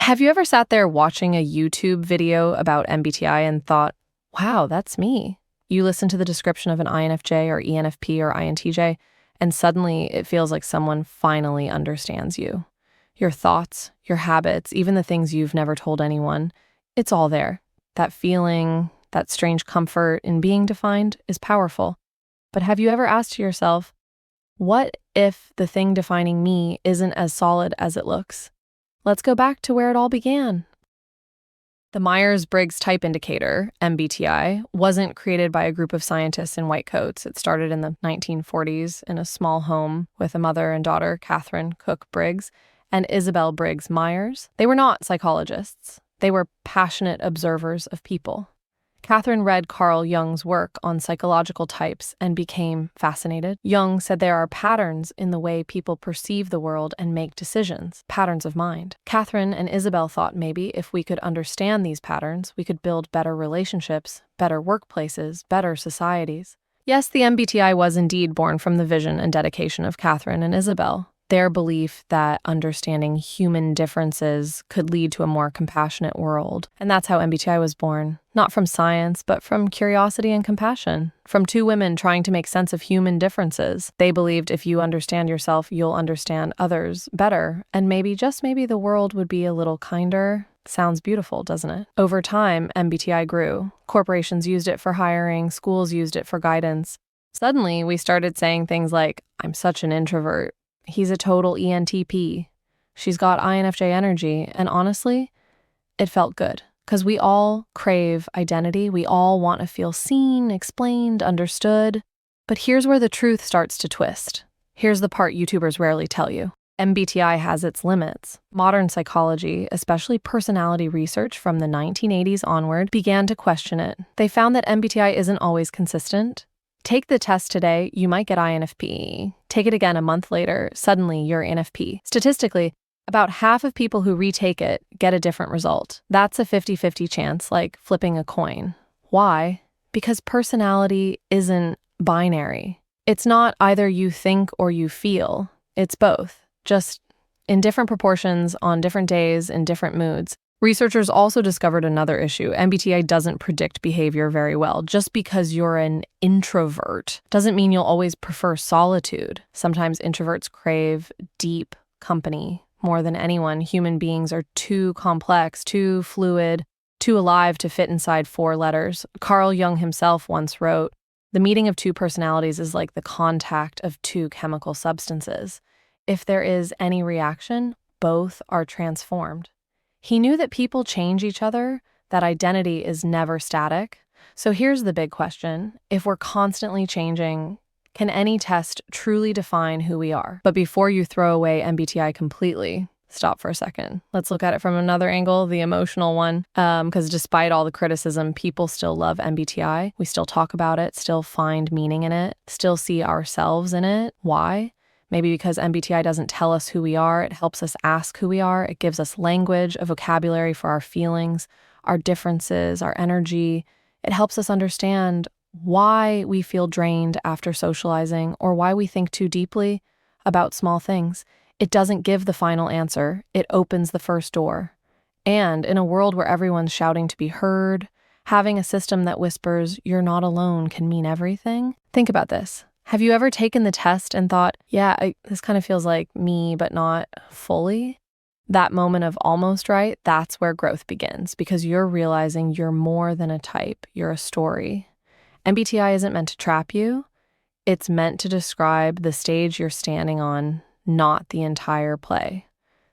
Have you ever sat there watching a YouTube video about MBTI and thought, wow, that's me? You listen to the description of an INFJ or ENFP or INTJ, and suddenly it feels like someone finally understands you. Your thoughts, your habits, even the things you've never told anyone, it's all there. That feeling, that strange comfort in being defined is powerful. But have you ever asked yourself, what if the thing defining me isn't as solid as it looks? Let's go back to where it all began. The Myers-Briggs Type Indicator, MBTI, wasn't created by a group of scientists in white coats. It started in the 1940s in a small home with a mother and daughter, Catherine Cook Briggs and Isabel Briggs Myers. They were not psychologists. They were passionate observers of people. Catherine read Carl Jung's work on psychological types and became fascinated. Jung said there are patterns in the way people perceive the world and make decisions, patterns of mind. Catherine and Isabel thought maybe if we could understand these patterns, we could build better relationships, better workplaces, better societies. Yes, the MBTI was indeed born from the vision and dedication of Catherine and Isabel. Their belief that understanding human differences could lead to a more compassionate world. And that's how MBTI was born. Not from science, but from curiosity and compassion. From two women trying to make sense of human differences. They believed if you understand yourself, you'll understand others better. And maybe, just maybe, the world would be a little kinder. Sounds beautiful, doesn't it? Over time, MBTI grew. Corporations used it for hiring. Schools used it for guidance. Suddenly, we started saying things like, I'm such an introvert. He's a total ENTP. She's got INFJ energy. And honestly, it felt good. Because we all crave identity. We all want to feel seen, explained, understood. But here's where the truth starts to twist. Here's the part YouTubers rarely tell you. MBTI has its limits. Modern psychology, especially personality research from the 1980s onward, began to question it. They found that MBTI isn't always consistent. Take the test today, you might get INFP. Take it again a month later, suddenly you're INFP. Statistically, about half of people who retake it get a different result. That's a 50-50 chance, like flipping a coin. Why? Because personality isn't binary. It's not either you think or you feel. It's both, just in different proportions, on different days, in different moods. Researchers also discovered another issue. MBTI doesn't predict behavior very well. Just because you're an introvert doesn't mean you'll always prefer solitude. Sometimes introverts crave deep company more than anyone. Human beings are too complex, too fluid, too alive to fit inside 4 letters. Carl Jung himself once wrote, "The meeting of two personalities is like the contact of two chemical substances. If there is any reaction, both are transformed." He knew that people change each other, that identity is never static. So here's the big question. If we're constantly changing, can any test truly define who we are? But before you throw away MBTI completely, stop for a second. Let's look at it from another angle, the emotional one. Because despite all the criticism, people still love MBTI. We still talk about it, still find meaning in it, still see ourselves in it. Why? Maybe because MBTI doesn't tell us who we are, it helps us ask who we are. It gives us language, a vocabulary for our feelings, our differences, our energy. It helps us understand why we feel drained after socializing or why we think too deeply about small things. It doesn't give the final answer. It opens the first door. And in a world where everyone's shouting to be heard, having a system that whispers, "You're not alone," can mean everything. Think about this. Have you ever taken the test and thought, this kind of feels like me, but not fully? That moment of almost right, that's where growth begins because you're realizing you're more than a type, you're a story. MBTI isn't meant to trap you. It's meant to describe the stage you're standing on, not the entire play.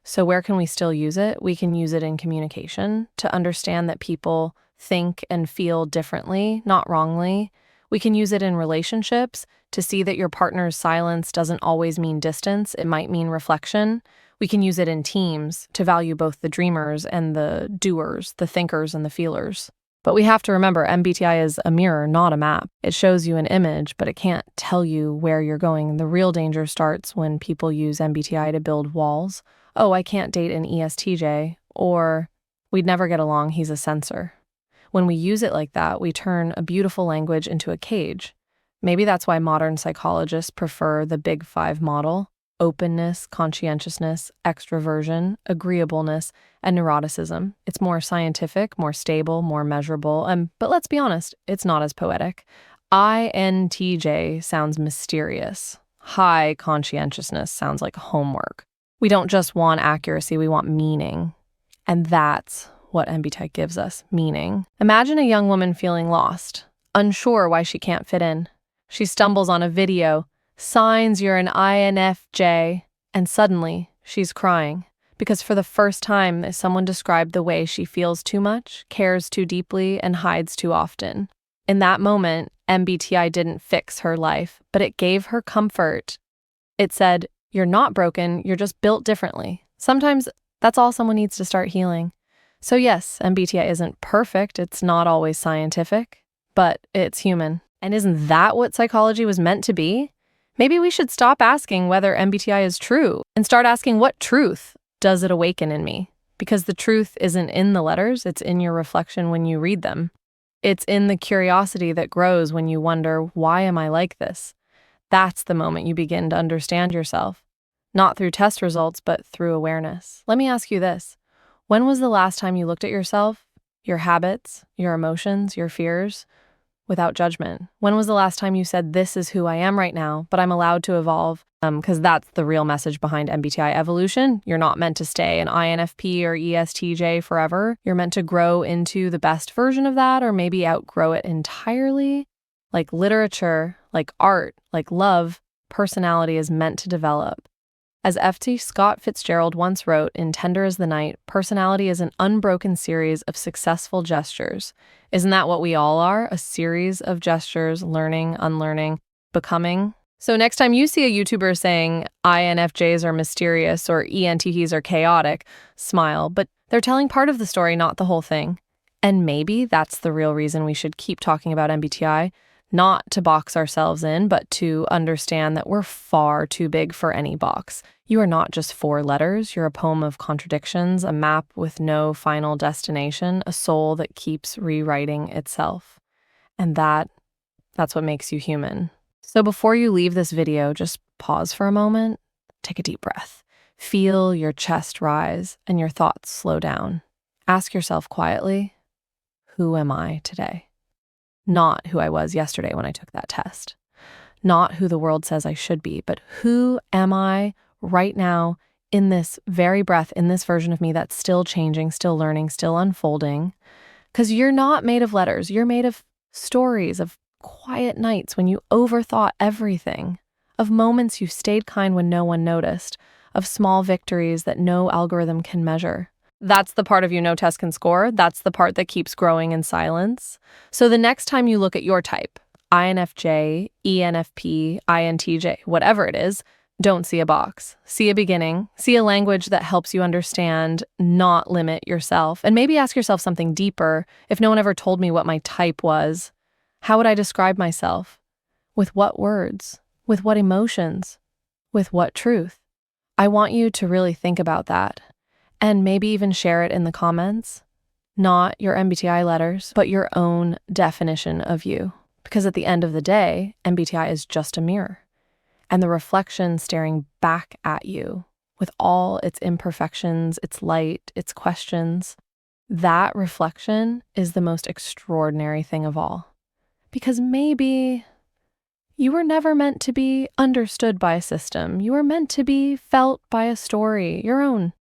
So where can we still use it? We can use it in communication to understand that people think and feel differently, not wrongly. We can use it in relationships to see that your partner's silence doesn't always mean distance. It might mean reflection. We can use it in teams to value both the dreamers and the doers, the thinkers and the feelers. But we have to remember MBTI is a mirror, not a map. It shows you an image, but it can't tell you where you're going. The real danger starts when people use MBTI to build walls. Oh, I can't date an ESTJ, or we'd never get along, he's a censor. When we use it like that, we turn a beautiful language into a cage. Maybe that's why modern psychologists prefer the Big Five model: openness, conscientiousness, extroversion, agreeableness, and neuroticism. It's more scientific, more stable, more measurable, but let's be honest, it's not as poetic. INTJ sounds mysterious. High conscientiousness sounds like homework. We don't just want accuracy, we want meaning. And that's what MBTI gives us, meaning. Imagine a young woman feeling lost, unsure why she can't fit in. She stumbles on a video, signs you're an INFJ, and suddenly she's crying. Because for the first time, someone described the way she feels too much, cares too deeply, and hides too often. In that moment, MBTI didn't fix her life, but it gave her comfort. It said, you're not broken, you're just built differently. Sometimes that's all someone needs to start healing. So yes, MBTI isn't perfect, it's not always scientific, but it's human. And isn't that what psychology was meant to be? Maybe we should stop asking whether MBTI is true and start asking what truth does it awaken in me? Because the truth isn't in the letters, it's in your reflection when you read them. It's in the curiosity that grows when you wonder, why am I like this? That's the moment you begin to understand yourself. Not through test results, but through awareness. Let me ask you this. When was the last time you looked at yourself, your habits, your emotions, your fears, without judgment? When was the last time you said, this is who I am right now, but I'm allowed to evolve? Because that's the real message behind MBTI evolution. You're not meant to stay an INFP or ESTJ forever. You're meant to grow into the best version of that, or maybe outgrow it entirely. Like literature, like art, like love, personality is meant to develop. As F.T. Scott Fitzgerald once wrote in Tender as the Night, personality is an unbroken series of successful gestures. Isn't that what we all are? A series of gestures, learning, unlearning, becoming. So next time you see a YouTuber saying INFJs are mysterious or ENTPs are chaotic, smile, but they're telling part of the story, not the whole thing. And maybe that's the real reason we should keep talking about MBTI, not to box ourselves in, but to understand that we're far too big for any box. You are not just 4 letters, you're a poem of contradictions, a map with no final destination, a soul that keeps rewriting itself. And that's what makes you human. So before you leave this video, just pause for a moment, take a deep breath, feel your chest rise and your thoughts slow down. Ask yourself quietly, who am I today? Not who I was yesterday when I took that test. Not who the world says I should be, but who am I right now in this very breath, in this version of me that's still changing, still learning, still unfolding? Because you're not made of letters. You're made of stories, of quiet nights when you overthought everything, of moments you stayed kind when no one noticed, of small victories that no algorithm can measure. That's the part of you no test can score. That's the part that keeps growing in silence. So the next time you look at your type, INFJ, ENFP, INTJ, whatever it is, don't see a box. See a beginning. See a language that helps you understand, not limit yourself. And maybe ask yourself something deeper. If no one ever told me what my type was, how would I describe myself? With what words? With what emotions? With what truth? I want you to really think about that. And maybe even share it in the comments. Not your MBTI letters, but your own definition of you. Because at the end of the day, MBTI is just a mirror. And the reflection staring back at you with all its imperfections, its light, its questions, that reflection is the most extraordinary thing of all. Because maybe you were never meant to be understood by a system. You were meant to be felt by a story, your own.